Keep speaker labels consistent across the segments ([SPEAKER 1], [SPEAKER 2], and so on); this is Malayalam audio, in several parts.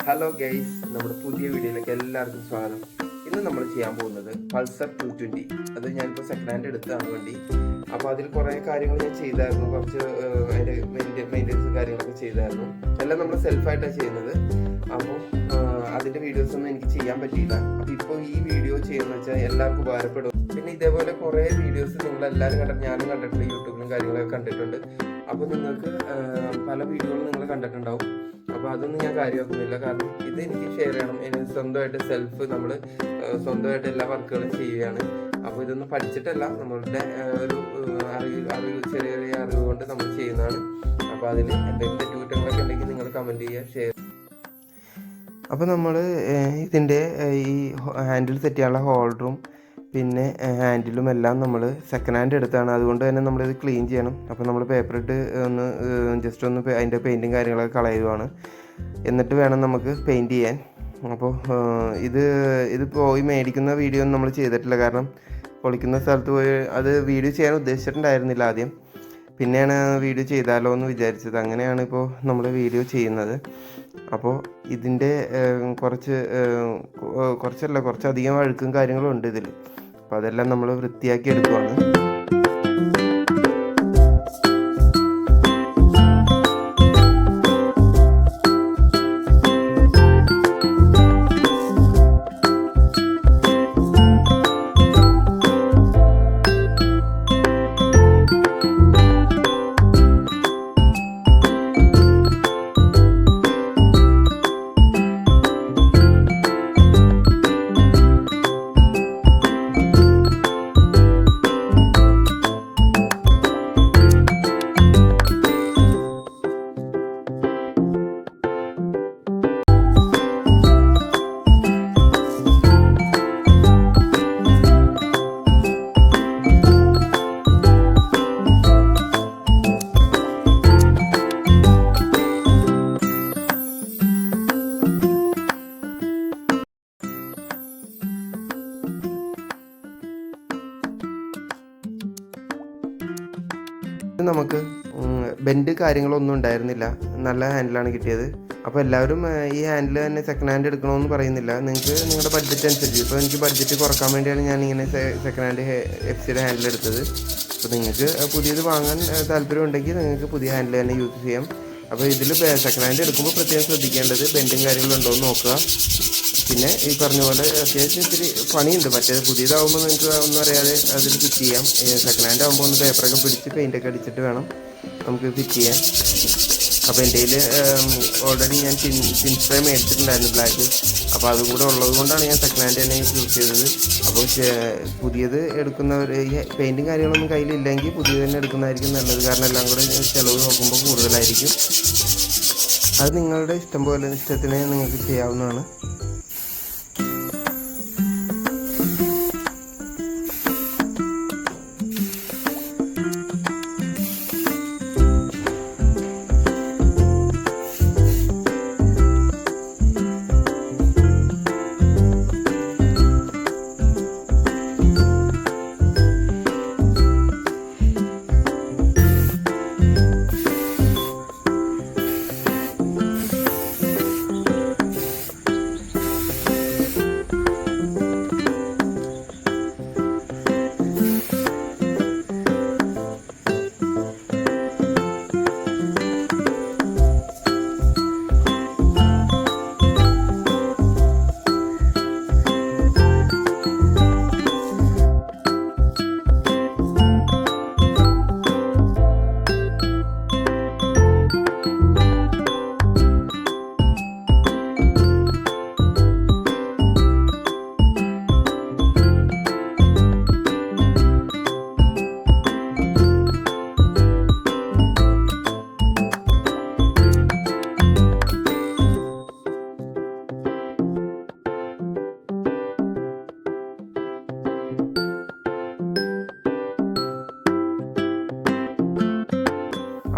[SPEAKER 1] ഹലോ ഗൈസ്, നമ്മുടെ പുതിയ വീഡിയോയിലേക്ക് എല്ലാവർക്കും സ്വാഗതം. ഇന്ന് നമ്മൾ ചെയ്യാൻ പോകുന്നത് പൾസർ 220. അത് ഞാനിപ്പോൾ സെക്കൻഡ് ഹാൻഡ് എടുത്താണ് വണ്ടി. അപ്പോൾ അതിൽ കുറേ കാര്യങ്ങൾ ഞാൻ ചെയ്തായിരുന്നു, കുറച്ച് അതിൻ്റെ മെയിൻ്റെനൻസ് കാര്യങ്ങളൊക്കെ ചെയ്തായിരുന്നു. എല്ലാം നമ്മൾ സെൽഫായിട്ടാണ് ചെയ്യുന്നത്. അപ്പോൾ അതിൻ്റെ വീഡിയോസൊന്നും എനിക്ക് ചെയ്യാൻ പറ്റിയില്ല. അപ്പോൾ ഇപ്പോൾ ഈ വീഡിയോ ചെയ്യുന്നത് വെച്ചാൽ എല്ലാവർക്കും ഉപകാരപ്പെടും. പിന്നെ ഇതേപോലെ കുറേ വീഡിയോസ് നിങ്ങളെല്ലാവരും ഞാനും കണ്ടിട്ടുണ്ട്, യൂട്യൂബിലും കാര്യങ്ങളൊക്കെ കണ്ടിട്ടുണ്ട്. അപ്പോൾ നിങ്ങൾക്ക് പല വീഡിയോകളും നിങ്ങൾ കണ്ടിട്ടുണ്ടാവും. അപ്പോൾ അതൊന്നും ഞാൻ കാര്യമാക്കുന്നില്ല, കാരണം ഇത് എനിക്ക് ഷെയർ ചെയ്യണം. എനിക്ക് സ്വന്തമായിട്ട് നമ്മൾ സ്വന്തമായിട്ട് എല്ലാ വർക്കുകളും ചെയ്യുകയാണ്. അപ്പോൾ ഇതൊന്നും പഠിച്ചിട്ടല്ല, നമ്മളുടെ ഒരു അറിവ് ചെറിയ ചെറിയ അറിവ് കൊണ്ട് നമ്മൾ ചെയ്യുന്നതാണ്. അപ്പോൾ അതിൽ എന്തെങ്കിലും തെറ്റുകുറ്റങ്ങളൊക്കെ ഉണ്ടെങ്കിൽ നിങ്ങൾ കമൻറ്റ് ചെയ്യുക, ഷെയർ. അപ്പോൾ നമ്മൾ ഇതിൻ്റെ ഈ ഹാൻഡിൽ സെറ്റ് ചെയ്യാനുള്ള ഹോൾഡറും പിന്നെ ഹാൻഡിലും എല്ലാം നമ്മൾ സെക്കൻഡ് ഹാൻഡ് എടുത്താണ്. അതുകൊണ്ട് തന്നെ നമ്മളിത് ക്ലീൻ ചെയ്യണം. അപ്പോൾ നമ്മൾ പേപ്പർ ഇട്ട് ജസ്റ്റ് ഒന്ന് അതിൻ്റെ പെയിൻറ്റും കാര്യങ്ങളൊക്കെ കളയുവാണ്. എന്നിട്ട് വേണം നമുക്ക് പെയിൻറ്റ് ചെയ്യാൻ. അപ്പോൾ ഇത് പോയി മേടിക്കുന്ന വീഡിയോ ഒന്നും നമ്മൾ ചെയ്തിട്ടില്ല, കാരണം പൊളിക്കുന്ന സ്ഥലത്ത് പോയി അത് വീഡിയോ ചെയ്യാൻ ഉദ്ദേശിച്ചിട്ടുണ്ടായിരുന്നില്ല ആദ്യം. പിന്നെയാണ് വീഡിയോ ചെയ്താലോ എന്ന് വിചാരിച്ചത്. അങ്ങനെയാണ് ഇപ്പോൾ നമ്മൾ വീഡിയോ ചെയ്യുന്നത്. അപ്പോൾ ഇതിൻ്റെ കുറച്ചധികം അഴുക്കും കാര്യങ്ങളും ഉണ്ട് ഇതിൽ. അപ്പോൾ അതെല്ലാം നമ്മൾ വൃത്തിയാക്കി എടുക്കുവാണ്. നമുക്ക് ബെൻഡ് കാര്യങ്ങളൊന്നും ഉണ്ടായിരുന്നില്ല, നല്ല ഹാൻഡിലാണ് കിട്ടിയത്. അപ്പോൾ എല്ലാവരും ഈ ഹാൻഡിൽ തന്നെ സെക്കൻഡ് ഹാൻഡ് എടുക്കണമെന്ന് പറയുന്നില്ല. നിങ്ങൾക്ക് നിങ്ങളുടെ ബഡ്ജറ്റ് അനുസരിച്ച്, ഇപ്പോൾ എനിക്ക് ബഡ്ജറ്റ് കുറക്കാൻ വേണ്ടിയാണ് ഞാൻ ഇങ്ങനെ സെക്കൻഡ് ഹാൻഡ് എഫ്സിയുടെ ഹാൻഡിൽ എടുത്തത്. അപ്പോൾ നിങ്ങൾക്ക് പുതിയത് വാങ്ങാൻ താല്പര്യം ഉണ്ടെങ്കിൽ നിങ്ങൾക്ക് പുതിയ ഹാൻഡിൽ തന്നെ യൂസ് ചെയ്യാം. അപ്പോൾ ഇതിൽ സെക്കൻഡ് ഹാൻഡ് എടുക്കുമ്പോൾ പ്രത്യേകം ശ്രദ്ധിക്കേണ്ടത് ബെൻഡും കാര്യങ്ങളും ഉണ്ടോ എന്ന് നോക്കുക. പിന്നെ ഈ പറഞ്ഞ പോലെ അത്യാവശ്യം ഇത്തിരി പണിയുണ്ട്. മറ്റേത് പുതിയതാകുമ്പോൾ നിങ്ങൾക്ക് ഒന്നും അറിയാതെ അതിൽ ഫിറ്റ് ചെയ്യാം. സെക്കൻഡ് ഹാൻഡ് ആകുമ്പോൾ ഒന്ന് പേപ്പറൊക്കെ പിടിച്ച് പെയിൻ്റൊക്കെ അടിച്ചിട്ട് വേണം നമുക്ക് ഫിറ്റ് ചെയ്യാൻ. അപ്പോൾ എൻ്റെ കയ്യിൽ ഓൾറെഡി ഞാൻ ടിൻ സ്പ്രേ മേടിച്ചിട്ടുണ്ടായിരുന്നു, ബ്ലാക്ക്. അപ്പോൾ അതും കൂടെ ഉള്ളത് കൊണ്ടാണ് ഞാൻ സെക്കൻഡ് ഹാൻഡ് തന്നെ യൂസ് ചെയ്തത്. അപ്പോൾ പുതിയത് എടുക്കുന്നവർ ഈ പെയിൻറ്റും കാര്യങ്ങളൊന്നും കയ്യിലില്ലെങ്കിൽ പുതിയത് തന്നെ എടുക്കുന്നതായിരിക്കും നല്ലത്, കാരണം എല്ലാം കൂടെ ചിലവ് നോക്കുമ്പോൾ കൂടുതലായിരിക്കും. അത് നിങ്ങളുടെ ഇഷ്ടത്തിന് നിങ്ങൾക്ക് ചെയ്യാവുന്നതാണ്.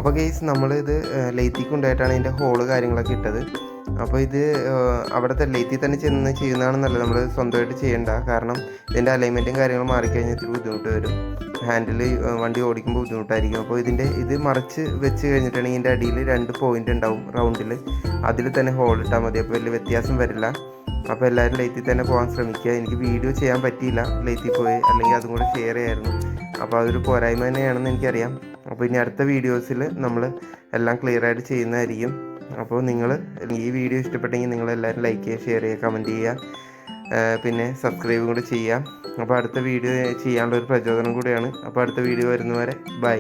[SPEAKER 1] അപ്പോൾ ഗെയ്സ്, നമ്മളിത് ലെയ്ത്തിക്ക് കൊണ്ടായിട്ടാണ് ഇതിൻ്റെ ഹോള് കാര്യങ്ങളൊക്കെ ഇട്ടത്. അപ്പോൾ ഇത് അവിടുത്തെ ലെയ്ത്തിൽ തന്നെ ചെന്ന് ചെയ്യുന്നതാണ് നല്ലത്. നമ്മൾ സ്വന്തമായിട്ട് ചെയ്യേണ്ട. കാരണം ഇതിൻ്റെ അലൈൻമെൻറ്റും കാര്യങ്ങളും മാറിക്കഴിഞ്ഞാൽ ഇത്തിരി ബുദ്ധിമുട്ട് വരും. ഹാൻഡിൽ വണ്ടി ഓടിക്കുമ്പോൾ ബുദ്ധിമുട്ടായിരിക്കും. അപ്പോൾ ഇത് മറിച്ച് വെച്ച് കഴിഞ്ഞിട്ടുണ്ടെങ്കിൽ ഇതിൻ്റെ അടിയിൽ 2 പോയിൻ്റ് ഉണ്ടാവും റൗണ്ടിൽ. അതിൽ തന്നെ ഹോൾ ഇട്ടാൽ മതി. അപ്പോൾ വലിയ വ്യത്യാസം വരില്ല. അപ്പോൾ എല്ലാവരും ലെയ്ത്തിൽ തന്നെ പോകാൻ ശ്രമിക്കുക. എനിക്ക് വീഡിയോ ചെയ്യാൻ പറ്റിയില്ല ലെയ്ത്തിൽ പോയി, അല്ലെങ്കിൽ അതും കൂടെ ഷെയർ ചെയ്യായിരുന്നു. അപ്പോൾ അതൊരു പോരായ്മ തന്നെയാണെന്ന് എനിക്കറിയാം. അപ്പോൾ ഇനി അടുത്ത വീഡിയോസിൽ നമ്മൾ എല്ലാം ക്ലിയറായിട്ട് ചെയ്യുന്നതായിരിക്കും. അപ്പോൾ നിങ്ങൾ ഈ വീഡിയോ ഇഷ്ടപ്പെട്ടെങ്കിൽ നിങ്ങളെല്ലാവരും ലൈക്ക് ചെയ്യുക, ഷെയർ ചെയ്യുക, കമൻറ്റ് ചെയ്യുക, പിന്നെ സബ്സ്ക്രൈബും കൂടി ചെയ്യാം. അപ്പോൾ അടുത്ത വീഡിയോ ചെയ്യാനുള്ള ഒരു പ്രചോദനം കൂടിയാണ്. അപ്പോൾ അടുത്ത വീഡിയോ വരുന്നവരെ ബൈ.